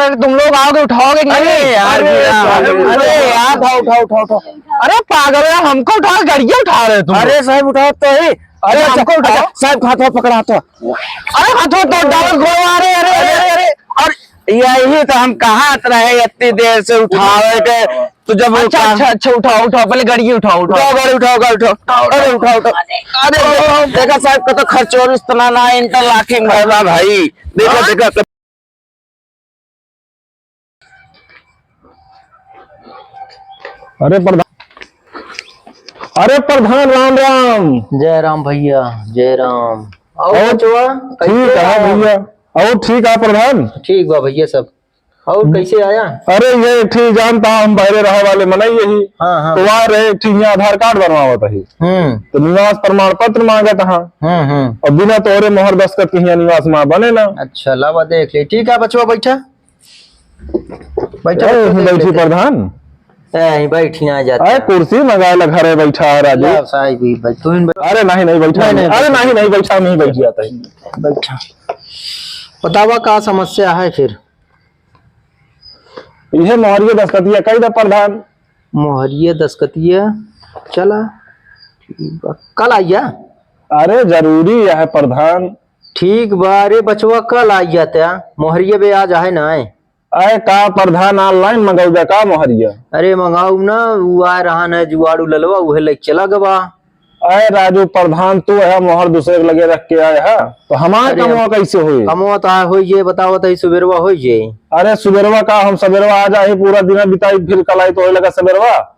यार तुम लोग आओगे उठाओगे कि नहीं? अरे यार उठाओ। अरे पागल है, हमको उठाओ, गाड़ियाँ उठा रहे तुम। अरे साहब उठाओ तो है। अरे हमको उठाओ साहब, हाथों पकड़ा तो। अरे हाथों तो डबल घोड़े आ रहे। अरे और यही तो हम कहा रहे इतनी देर से उठावे के। तो जब अच्छा उठाओ पहले गाड़ी उठाओ। गाड़ी उठाओ। अरे उठाओ। अरे देखा साहब का तो खर्च और इतना ना इंटरलॉकिंग होगा भाई। देखो अरे प्रधान राम। जय राम भैया, जय राम। और ठीक है भैया। और ठीक है प्रधान। ठीक बा भैया सब। और कैसे आया? अरे ये ठीक जानता हम बहरे रहे वाले मनाई यही। हाँ। तो वहाँ रहे ठीक आधार कार्ड बनवावत ही। तो निवास प्रमाण पत्र मांगत हाँ। और बिना तोरे मोहर दस्तखत के निवास माँ बने ना। अच्छा लावा देख ले। ठीक है बचवा बैठा बैठी प्रधान। बैठी आ जाता। अरे कुर्सी मंगा ला घरे बैठा है राजू। अरे नहीं बैठा। अरे नहीं बैठा, नहीं बैठ जाता है। बैठा। बतावा का समस्या है फिर? यह मोहरिया दस्तखतिया कही था प्रधान। मोहरिया दस्तखतिया चला कल आइया। अरे जरूरी है प्रधान। ठीक बा। अरे बचवा कल आई जाता। मोहरिया बे आज है ना? अरे का प्रधान ऑनलाइन मंगाऊ का मोहरिया? अरे मंगाऊ ना, वो आ रहा है जुआड़ू ललवा, उहे ले चला गवा। अरे राजू प्रधान तू है मोहर दूसरे के लगे रख के आया है तो हमारे कमवा कैसे हुई? कमवा तो हो ये बताओ तो सुबेरवा हो जे। अरे सुबेरवा का हम सवेरवा आ जाए पूरा दिन बिताई फिर कल आई तो हो लगा सवेरवा।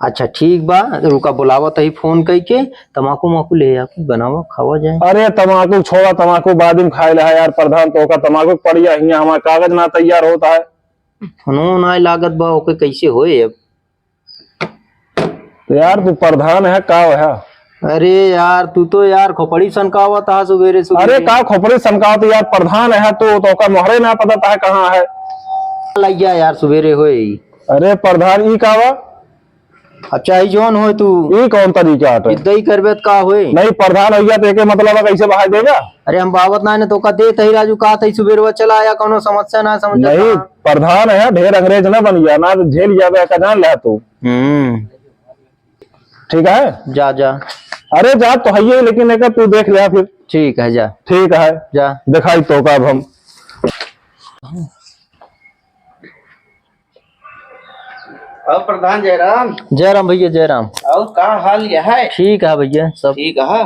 अच्छा ठीक बा, रुका बुलावा तही फोन करके तमाकू माकू ले आके बनावा खावा जाए। अरे तमाकू छोड़ा, तमाकू बाद में खाए ला यार प्रधान। तो का तमाकू पड़िया हिया हमारा कागज ना तैयार होता है। ना लागत बा ओके कैसे होए अब? तो यार तू प्रधान है का है? अरे यार तू तो यार खोपड़ी सनकावा था सुबेरे। अरे का खोपड़ी सनकावा तो यार प्रधान है तो का मोहरे ना पता था कहाँ है। लैया यार सुबेरे होए। अरे प्रधान ई कावा? अच्छा ही जोन हो तू ये कौन तरीका है? इद्दा ही करबे का होए? नहीं प्रधान हो गया तो एक मतलब कैसे बहा देगा? अरे हम बावत ना तो का दे तही राजू का तही सुबेरवा चला आया, कोनो समस्या ना समझ। नहीं प्रधान है ढेर अंग्रेज ना बन गया ना तो झेल जावे का जान ले तू। ठीक है जा। अरे जा तो है लेकिन एक तू देख लिया फिर। ठीक है जा। ठीक है जा दिखाई तो का अब हम। और प्रधान जयराम। जय राम भैया, जय राम। और का हाल यह है? ठीक है भैया सब ठीक है।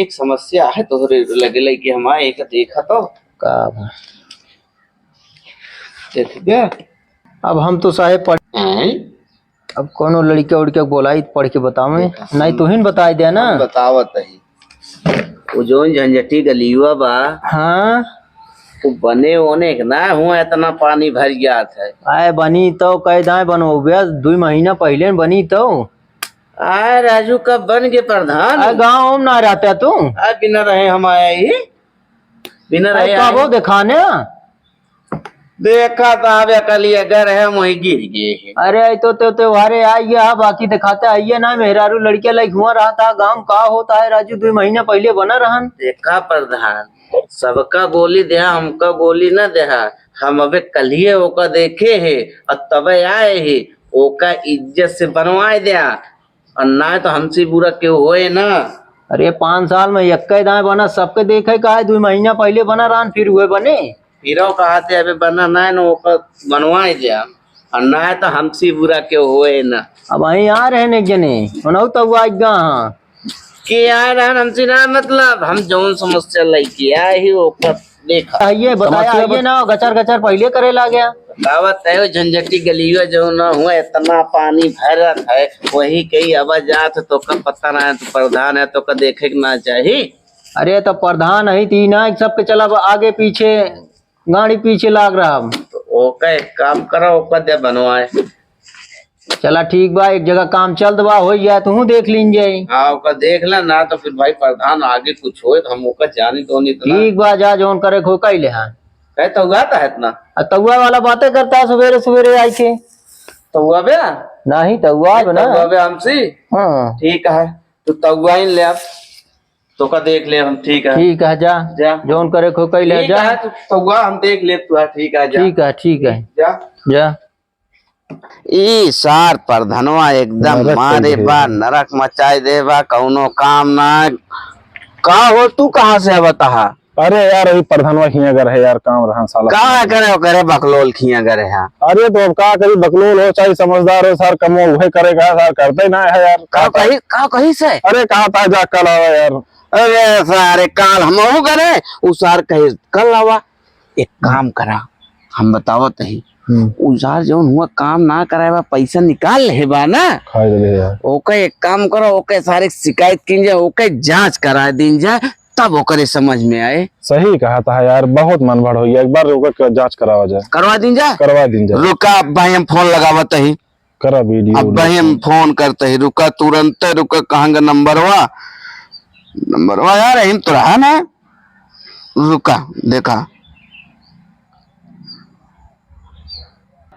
एक समस्या है तोहरे लगे कि हम आए एक देखा तो का देख गया। अब हम तो साहेब पढ़ अब कोनो लड़का उड़के बोलाई पढ़ के बतावे नहीं तो ही बताई दे ना। बतावत है वो जो झंझटी गलियुआ बा। हाँ तो बने होने ना हुआ इतना पानी भर गया था। आए बनी तो कह दाए बनो 2 महीना पहले बनी तो। आए राजू कब बन गए प्रधान? गाँव में ना रहता तू? बिना रहे हम आए ही बिना रहे कबो दिखाने देखा तो अब कल अगर है वही गिर गए। अरे तो त्योहारे आइए बाकी दिखाते आइए ना। मेहरारू लड़के लाइक हुआ रहा था गाँव का होता है राजू 2 महीना पहले बना रहा। देखा प्रधान सबका गोली दे हमका गोली न दे। हम अबे कल ही ओका देखे है और तब आए है ओका इज्जत से बनवाए दे और ना तो हमसे बुरा क्यों होए ना। अरे 5 साल में एक दाए बना सबके देखे का है 2 महीना पहले बना रहा फिर हुए बने फिर कहते अबे बना ना ओका बनवाए दे और ना तो हमसे बुरा क्यों होए ना। अब वहीं आ रहे ने जने तो आएगा के आ रहा हमसे ना मतलब हम जौन समस्या लेके आए ही ओका देखा आइए बताया आइए ना गचर पहले करे ला गया। दावत है झंझटी गलियो जो ना हुआ इतना पानी भरा है वही कहीं अब जात तो का पता ना है तो प्रधान है तो का देखे ना चाहिए। अरे तो प्रधान है तीन सबके चला आगे पीछे गाड़ी पीछे लाग रहा तो ओका एक काम करो ओका दे बनवाए। चला ठीक बा एक जगह काम चल दबा हो जाए तू देख लीजिए। हाँ ओका देख ले ना तो फिर भाई प्रधान आगे कुछ हो तो हम ओका जानी तो नहीं। ठीक बा जा जोन करे खो का ले। हाँ कहता हुआ था इतना तउआ वाला बातें करता है सवेरे आई थे तो हुआ बे नहीं तउआ बना हमसे। हाँ ठीक है तो तउआ ही ले आप तो का देख ले हम, ठीक है। ठीक है, जा जा। जोन करे खो कई ले ठीक जा। है, तो हुआ हम देख ले, तू ठीक है, जा। ठीक है, ठीक है, जा। जा। ई सार प्रधनवा एकदम नरक मारे कर बा, देगा। नरक मचाई दे बा, कौनो काम ना। का हो तू, कहाँ से बता? अरे यार अभी प्रधानवा खिया कर है यार, काम रहा साला। कहाँ करे वो करे बकलोल खिया करे है। अरे तो अब का करी, बकलोल हो चाहे समझदार हो सर, कमो वही करेगा सर, करते ही ना है यार। का कहीं से? अरे कहाँ था जा कल आवा यार। अरे सारे काल हम करे, उ सार कहे कल आवा। एक काम करा, हम बतावत ही, उ सार जो हुआ काम ना कराए पैसा निकाल ले बा ना, खाई दे यार। ओके एक काम करो, ओके सारे शिकायत की जाए, ओके जांच करा दी जाए, तब ओकरे समझ में आए। सही कहा था यार, बहुत मन भर हो गया, एक बार रुका जांच करवा जाए। करवा दी जाए, करवा दी जाए। रुका अब भाई हम फोन लगावत ही, करा वीडियो। अब भाई हम फोन करते ही, रुका तुरंत रुका, कहाँ का नंबरवा यार हम तो रहा ना, रुका देखा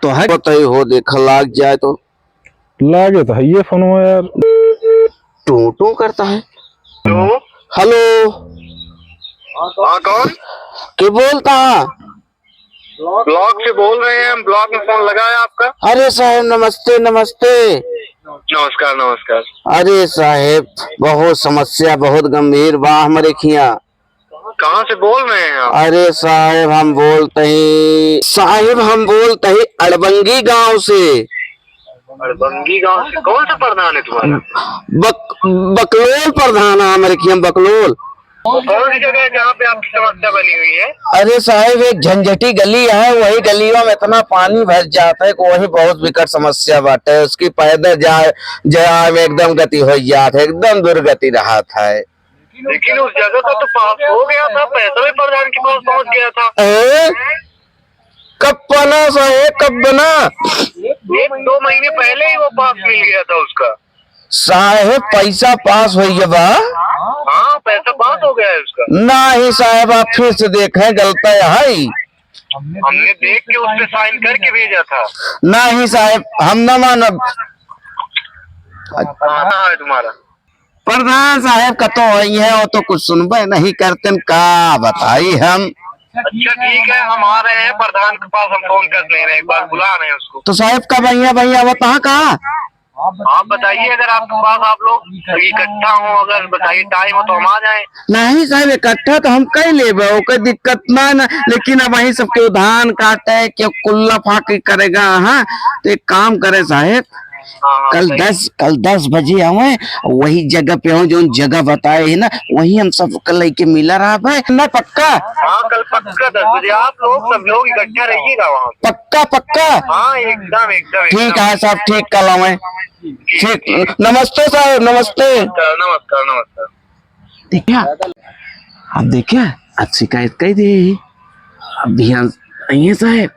तो है, बताइए हो देखा लाग जाए तो। लागे तो है ये फोन में यार। टू टू करता है। हेलो, हाँ कौन? क्या बोलता है? ब्लॉक से बोल रहे हैं हम, ब्लॉक में फोन लगा है आपका। अरे साहब नमस्ते नमस्ते। नमस्कार नमस्कार। अरे साहेब बहुत समस्या, बहुत गंभीर बा हमारे खिया। कहाँ से बोल रहे हैं आप? अरे साहेब हम बोलते ही अड़बंगी गांव से। अड़बंगी गांव से? कौन सा प्रधान है तुम्हारा? बकलोल प्रधान है हमारे खिया, बकलोल। कौन सी जगह है जहाँ पे आपकी समस्या बनी हुई है? अरे साहेब एक झंझटी गली है, वही गलियों में इतना पानी भर जाता है कि वही बहुत विकट समस्या बाटे, उसकी पैदल जाए में एकदम गति हो जाता है, एकदम दुर्गति रहा था। लेकिन उस जगह का तो पास हो गया था, पैसा भी प्रधान के पास पहुँच गया था। कब बना साहेब, कब बना? 1-2 महीने पहले ही वो पास मिल गया था उसका। साहेब पैसा पास हो गया बा? हाँ पैसा पास हो गया है उसका। नहीं साहेब आप फिर से देखें, गलत है। हमने देख के उस पे साइन करके भेजा था। नहीं साहेब हम न मानब। कहाँ है तुम्हारा? प्रधान साहेब कतो वही है, वो तो कुछ सुनबे नहीं करते, का बताई हम। अच्छा ठीक है, हम आ रहे हैं प्रधान के पास, हम फोन कर ले रहे हैं, एक बार बुला रहे हैं उसको। तो साहेब का भैया वो कहाँ? आप बताइए, अगर आपके पास आप लोग इकट्ठा हो, अगर बताइए टाइम हो तो हम आ जाएं। नहीं साहब इकट्ठा तो हम कई लेबे, कोई दिक्कत ना, लेकिन अब वही सबके धान काटे क्यों कुल्ला फाकी करेगा। हाँ तो एक काम करे साहेब, हाँ, कल 10 बजे आवे, वही जगह पे हो जो जगह बताए है ना, वही हम सब कल के मिला रहा है ना, पक्का? हाँ कल पक्का 10 बजे आप लोग सब लोग इकट्ठा रहिएगा वहाँ। पक्का हाँ एकदम एकदम ठीक है साहब, ठीक कल आवे। ठीक, नमस्ते साहब, नमस्ते। नमस्कार नमस्कार। देखिया अब शिकायत कही दे, अब ध्यान आइए साहब,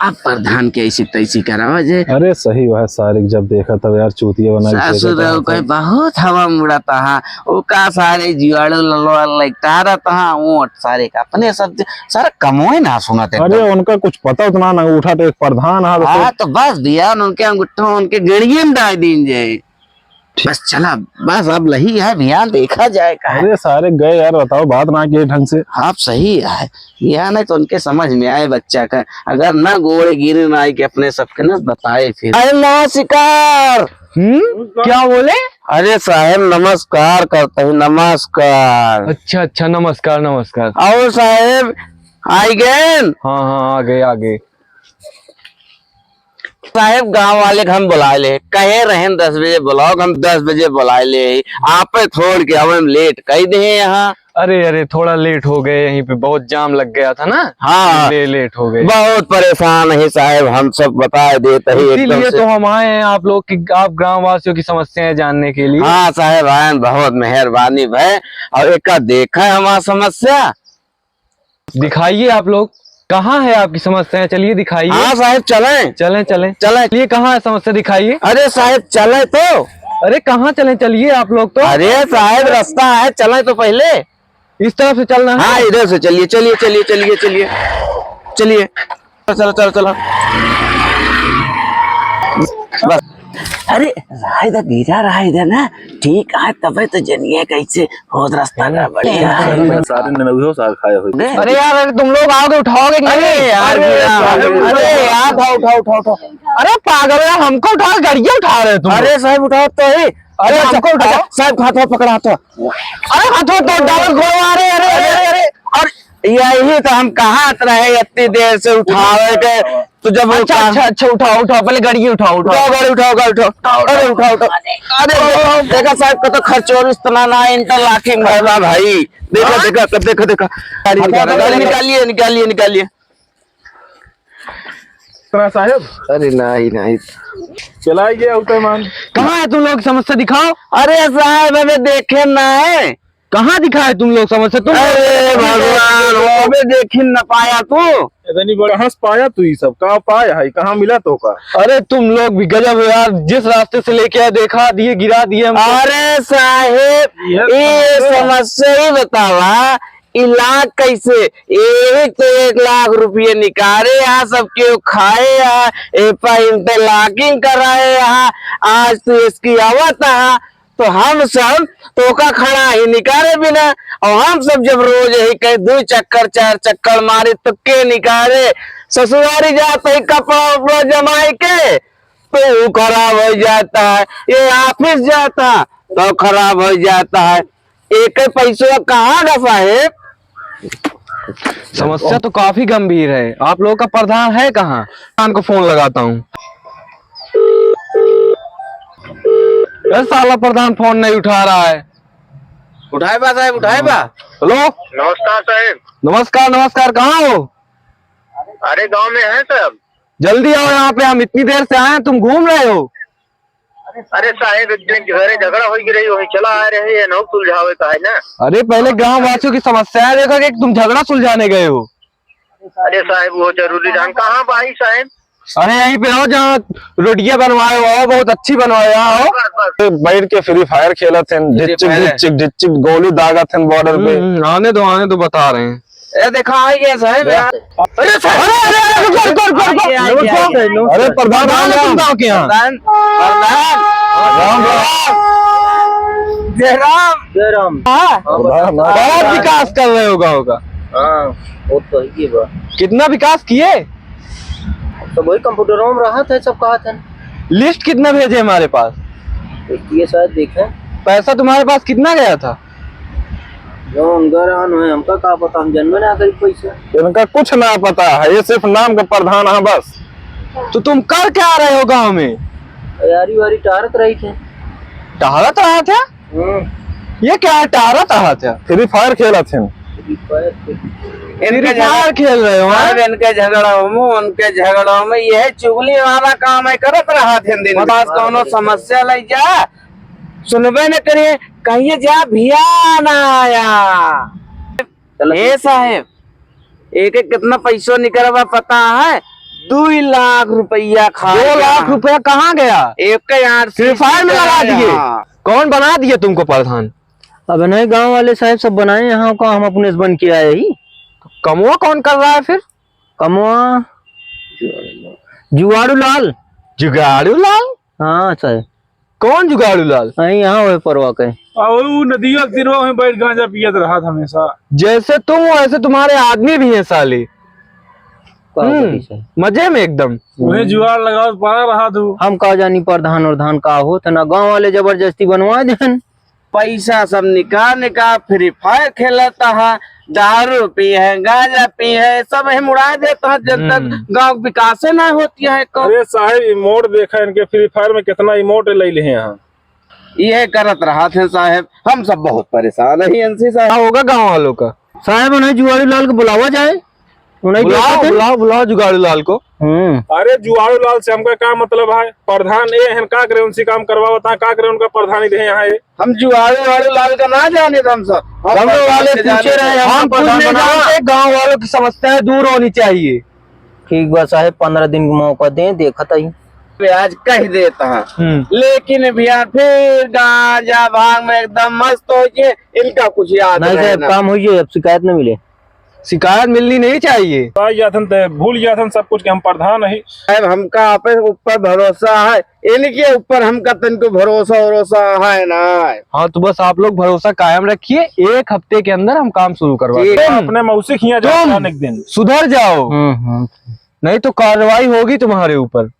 आप प्रधान के ऐसी तैसी करावा जे। अरे सही वह सारे जब देखा तब यार चूतिया बना ससुर कोई बहुत हवा मुड़ाता है, वो का सारे जुआड़ो ललो लगता रहता है, वो सारे का अपने सब सारा कमोए ना सुनाते। अरे उनका कुछ पता उतना ना उठा, तो एक प्रधान हाँ तो बस दिया उनके अंगूठों उनके गड़िए में डाल दीन जाए, बस चला, बस अब लही है ध्यान देखा जाएगा। अरे सारे गए यार, बताओ बात ना किए ढंग से। आप सही है, यह नहीं तो उनके समझ में आए बच्चा का, अगर ना गोड़े गिरे ना आए कि अपने सबके ना बताए फिर। अरे नमस्कार। क्या बोले? अरे साहेब नमस्कार करते हैं, नमस्कार। अच्छा नमस्कार नमस्कार। आओ साहेब आई गए। हाँ आ गए। साहेब गांव वाले के हम बुला ले, कहे रहे 10 बजे बुलाओ, हम 10 बजे बुला ले, आप छोड़ के अब हम लेट कह दे यहाँ। अरे थोड़ा लेट हो गए, यहीं पे बहुत जाम लग गया था ना। हाँ लेट हो गए, बहुत परेशान है साहब, हम सब बता देते हैं इसीलिए तो हम आए हैं आप लोग की, आप गांव वासियों की समस्याएं जानने के लिए। हाँ साहेब आए, बहुत मेहरबानी भाई, और एक देखा है हमारा समस्या। दिखाइए आप लोग, कहाँ है आपकी समस्या, चलिए दिखाइए। हाँ साहेब चलें। चलिए कहाँ है समस्या, दिखाइए। अरे साहेब चले तो, अरे कहाँ चलिए आप लोग तो। अरे साहेब रास्ता है, चले तो पहले इस तरफ से चलना है। हाँ इधर से चलिए, चलो बस अरे राय दा गिरा राय दा ना ठीक है तबे तो जनिए कैसे हो रास्ता ना बढ़िया सारे ने हो सार खाए हो। अरे यार, अरे तुम लोग आओगे उठाओगे कि नहीं? यार अरे यार उठाओ। अरे पागल है, हमको उठाओ, गाड़ियाँ उठा रहे हो तुम। अरे साहब उठाओ तो ही। अरे हमको उठाओ साहब, हाथों पकड़ा तो। अरे हाथों तो डबल घोड़े आ रहे। अरे और यही तो हम कहा रहे इतनी देर से उठावे के, तो जब अच्छा उठाओ पहले गाड़ी उठाओ। गाड़ी उठाओ। अरे उठाओ। अरे देखा साहब का तो खर्च और इतना ना इंटरलॉकिंग भरना भाई। देखा गाड़ी निकालिए। साहब अरे नहीं चला गया होता मान। कहाँ है तुम लोग? समस्या दिखाओ। अरे साहब हमें देखे ना है। कहाँ दिखाए तुम लोग समस्या? तुम अरे भगवान, वो भी देख ही न पाया तू। इतनी बड़ा हंस पाया तू, ये सब कहाँ पाया है, कहाँ मिला तो का? अरे तुम लोग भी गजब है यार, जिस रास्ते से लेके आए देखा दिए गिरा दिए हमको। अरे साहेब ये समस्या ही बतावा, इलाज कैसे? एक तो 1 लाख रुपये निकाले यहाँ सबके खाए यहाँ इंटरलॉकिंग कराए यहाँ। आज तो इसकी आवत है तो हम सब तो का खड़ा ही निकाले बिना, और हम सब जब रोज यही कहे 2 चक्कर 4 चक्कर मारे तो के निकाले। ससुरारी जाते ही कपड़ा जमाए के तो वो खराब हो जाता है, ये ऑफिस जाता तो खराब हो जाता है। एक पैसा कहाँ दफा है? समस्या तो काफी गंभीर है। आप लोगों का प्रधान है कहाँ? प्रधान को फोन लगाता हूँ। साला प्रधान फोन नहीं उठा रहा है। उठाए बा साहब, उठाए बा। हेलो, नमस्कार साहब। नमस्कार। कहाँ हो? अरे गांव में है साहब। जल्दी आओ यहाँ पे, हम इतनी देर से आए हैं, तुम घूम रहे हो। अरे साहब इतने घरे झगड़ा हो रही वही चला आ रहे हैं, न सुलझावे का है ना। अरे पहले गांव वासियों की समस्याएं देखो कि तुम झगड़ा सुलझाने गए हो। अरे साहब वो जरूरी जान कहाँ भाई साहब? अरे यहीं पे आओ जहाँ रोटियां बनवाए हो, बहुत अच्छी बनवाए आओ। बैठ के फ्री फायर खेला थे, डिचिक गोली दागा थे बॉर्डर पे। आने दो बता रहे हैं। ये देखा आई है साहब यार। अरे प्रधान गाँव के यहाँ। जय राम। बहुत विकास कर रहे हो गाँव का। हाँ वो तो ही बा। कितना विकास किए? तो वही कंप्यूटरों में रहा था, सब कहा था। लिस्ट कितना भेजे हमारे पास? ये शायद देखे। पैसा तुम्हारे पास कितना गया था? जो है हमका का पता, हम जन्म ना करी पैसा। इनका कुछ ना पता है, ये सिर्फ नाम का प्रधान है बस। तो तुम कर क्या रहे हो गांव में? तैयारी वारी टारत रही थे। टहरत रहा था? ये क्या है टहरत रहा था? फ्री फायर खेला थे। फ्री फायर खेल रहे हो? इनके झगड़ों में यह चुगली वाला काम है करत रहा थे। दिन पास कोनो समस्या लग जा सुनबे न करिए, कहिए जा भिया ना आया। ए साहेब एक कितना पैसों निकलवा पता है? 2 लाख रुपया खा। 2 लाख रुपया कहाँ गया? एक यार फ्री फायर में लगा दिए। कौन बना दिए तुमको प्रधान? अब नहीं गांव वाले साहब सब बनाए यहाँ का, हम अपने से बन के आए ही। कमुआ कौन कर रहा है फिर? कमुआ जुगाड़ू लाल। जुगाड़ू लाल? हाँ साहब। कौन जुगाड़ू लाल? यहाँ हुए परवा के। वो नदियों के तीरों में बैठ गांजा पियत रहा था हमेशा। जैसे तुम वैसे तुम्हारे आदमी भी हैं साले। मजे में एकदम। उन्हें जुगाड़ लगाओ पड़ा रहा तू। हम का जानी प्रधान और धान का हो, ना गांव वाले जबरदस्ती बनवा देन। पैसा सब निकाल फ्री फायर खेलता है, दारू पी है, गांजा पी है, सब हम उड़ा देता है जब तक गांव विकास ना होती है। अरे साहब इमोट देखा इनके फ्री फायर में कितना इमोट ले ले यहाँ। ये करत रहा थे साहब, हम सब बहुत परेशान है इनसे साहब। क्या होगा गांव वालों का? साहब उन्हें जुगाड़ू लाल को बुलावा जाए। बुलाओ जुगाड़ू लाल को। अरे जुगाड़ू लाल से हमका क्या मतलब है? प्रधान ये है का करे उनसे काम करवाता है, का करे उनका प्रधानी रहे यहाँ है। हम जुगाड़ू लाल का ना जाने हम सब वाले पूछे रहे, हम पूछने जानते। गाँव वालों की समस्याएं दूर होनी चाहिए। ठीक बा साहब, 15 दिन का मौका दें, देखा ही आज कह देता है। लेकिन भैया फिर गांजा भांग में एकदम मस्त हो गए, इनका कुछ याद नहीं साहब। काम हुई है, अब शिकायत न मिले। शिकायत मिलनी नहीं चाहिए। भूल गया था सब कुछ कि हम प्रधान नहीं। साहब हमका आप ऊपर भरोसा है, इनके ऊपर हमका तनको भरोसा है ना। हाँ तो बस आप लोग भरोसा कायम रखिए, 1 हफ्ते के अंदर हम काम शुरू करवा ठीक है। अपने मौसी खिया तुम एक दिन सुधर जाओ, नहीं तो कार्रवाई होगी तुम्हारे ऊपर।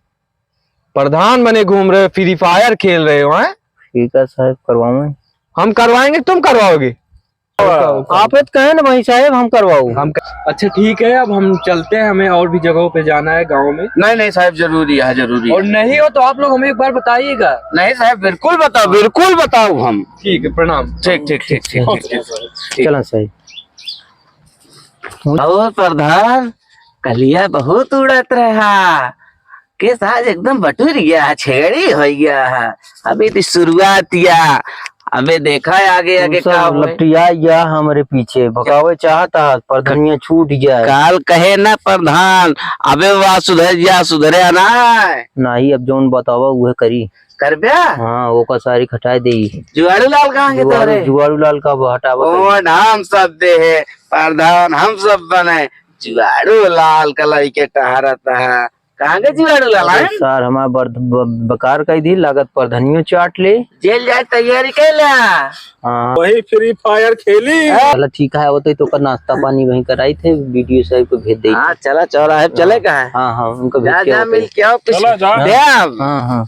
प्रधान बने घूम रहे, फ्री फायर खेल रहे हो हैं? ठीक है साहब, करवाऊँ? हम करवाएंगे, तुम करवाओगे? आप कहे ना भाई साहब, हम करवाऊ। अच्छा ठीक है, अब हम चलते हैं, हमें और भी जगहों पे जाना है गांव में। नहीं साहब, जरूरी है जरूरी। और नहीं हो तो आप लोग हमें एक बार बताइएगा। नहीं साहब, बिल्कुल बताओ हम। ठीक है, प्रणाम। ठीक। चलो सही। और प्रधान कलिया बहुत उड़त रहा के साथ एकदम बटुर गया, छेड़ी हो गया है। अभी तो शुरुआत या, अबे देखा है आगे क्या होए। लपटिया या हमारे पीछे भगावे चाहता, पर धनिया छूट जाए। काल कहे ना प्रधान, अबे वह सुधरे ना नहीं, अब जोन बतावा वह करी कर ब्या। हाँ, वो का सारी खटाई दे। जुआड़ू लाल कहाँ के तोरे? जुआड़ू लाल का हटावा। हम सब दे है प्रधान, हम सब बने जुआड़ू लाल का लड़के टहरता है। कहाँ के जुआड़ू लाल है? सर हमारा बकार का दी लागत पर धनियो चाट ले, जेल जाए तैयारी कैला। हाँ वही फ्री फायर खेली। चला ठीक है, वो तो का नाश्ता पानी वहीं कराई थे, वीडियो साहब को भेज दे। हाँ चला चौराहे चले कहा है। हाँ उनको भेज जा के मिल के आओ। चला जा। देव हाँ